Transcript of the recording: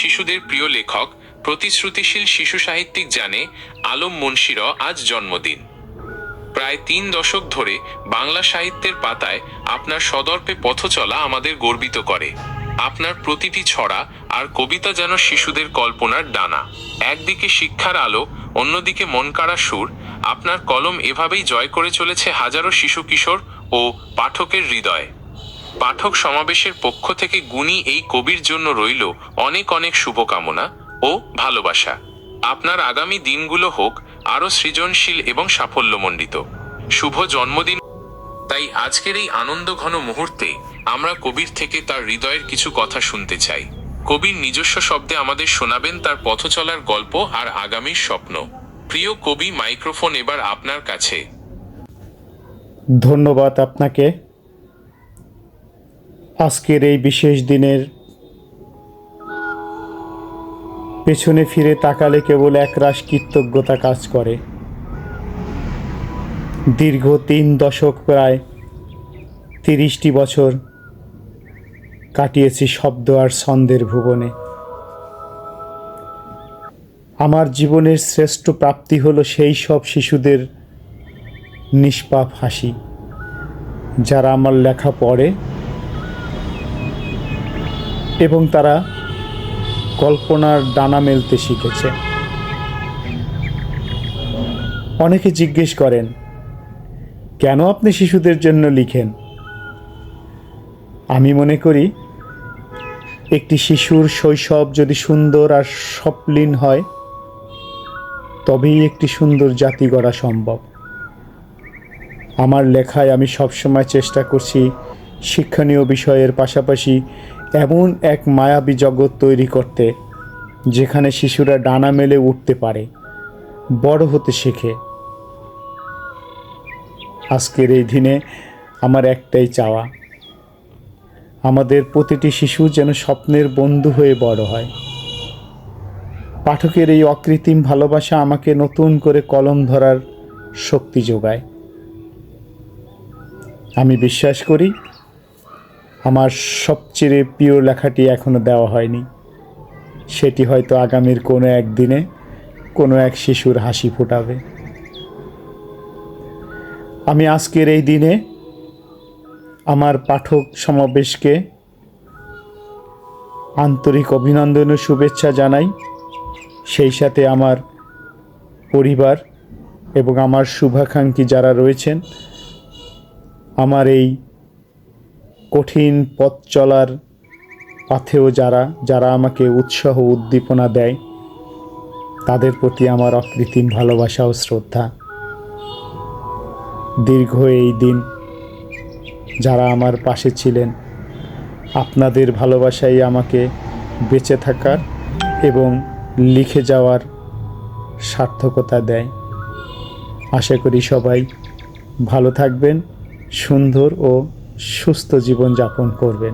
শিশুদের প্রিয় লেখক প্রতিশ্রুতিশীল শিশু সাহিত্যিক জানে আলম মুন্সির আজ জন্মদিন। প্রায় ৩ দশক ধরে বাংলা সাহিত্যের পাতায় আপনার সদর্পে পথ চলা আমাদের গর্বিত করে। আপনার প্রতিটি ছড়া আর কবিতা যেন শিশুদের কল্পনার ডানা। একদিকে শিক্ষার আলো, অন্যদিকে মন কাড়া সুর। আপনার কলম এভাবেই জয় করে চলেছে হাজারো শিশু কিশোর ও পাঠকের হৃদয়। পাঠক সমাবেশের পক্ষ থেকে গুণী এই কবির জন্য রইল অনেক অনেক শুভকামনা ও ভালোবাসা। আপনার আগামী দিনগুলো হোক আরও সৃজনশীল এবং সাফল্যমণ্ডিত। শুভ জন্মদিন। তাই আজকের এই আনন্দঘন মুহূর্তে আমরা কবির থেকে তার হৃদয়ের কিছু কথা শুনতে চাই। কবির নিজস্ব শব্দে আমাদের শোনাবেন তার পথ চলার গল্প আর আগামীর স্বপ্ন। প্রিয় কবি, মাইক্রোফোন এবার আপনার কাছে। ধন্যবাদ আপনাকে। আজকের এই বিশেষ দিনের পেছনে ফিরে তাকালে কেবল একরাশ কৃতজ্ঞতা কাজ করে। দীর্ঘ ৩ দশক, প্রায় ৩০টি বছর কাটিয়েছি শব্দ আর ছন্দের ভুবনে। আমার জীবনের শ্রেষ্ঠ প্রাপ্তি হলো সেই সব শিশুদের নিষ্পাপ হাসি, যারা আমার লেখা পড়ে এবং তারা কল্পনার ডানা মেলতে শিখেছে। অনেকে জিজ্ঞেস করেন, কেন আপনি শিশুদের জন্য লিখেন? আমি মনে করি, একটি শিশুর শৈশব যদি সুন্দর আর স্বপ্নলীন হয়, তবেই একটি সুন্দর জাতি গড়া সম্ভব। আমার লেখায় আমি সবসময় চেষ্টা করছি শিক্ষণীয় বিষয়ের পাশাপাশি এমন এক মায়াবী জগৎ তৈরি করতে, যেখানে শিশুরা ডানা মেলে উঠতে পারে, বড় হতে শেখে। আজকের এই দিনে আমার একটাই চাওয়া, আমাদের প্রতিটি শিশু যেন স্বপ্নের বন্ধু হয়ে বড় হয়। পাঠকের এই অকৃত্রিম ভালোবাসা আমাকে নতুন করে কলম ধরার শক্তি যোগায়। আমি বিশ্বাস করি, আমার সবচেয়ে প্রিয় লেখাটি এখনো দেওয়া হয়নি। সেটি হয়তো আগামীর কোনো একদিনে কোনো এক শিশুর হাসি ফোটাবে। আমি আজকের এই দিনে আমার পাঠক সমাবেশকে আন্তরিক অভিনন্দন ও শুভেচ্ছা জানাই। সেই সাথে আমার পরিবার এবং আমার শুভাকাঙ্ক্ষী যারা রয়েছেন, আমার এই কঠিন পথ চলার পথেও যারা আমাকে উৎসাহ উদ্দীপনা দেয়, তাদের প্রতি আমার অকৃত্রিম ভালোবাসা ও শ্রদ্ধা। দীর্ঘ এই দিন যারা আমার পাশে ছিলেন, আপনাদের ভালোবাসাই আমাকে বেঁচে থাকার এবং লিখে যাওয়ার সার্থকতা দেয়। আশা করি সবাই ভালো থাকবেন, সুন্দর ও সুস্থ জীবন যাপন করবেন।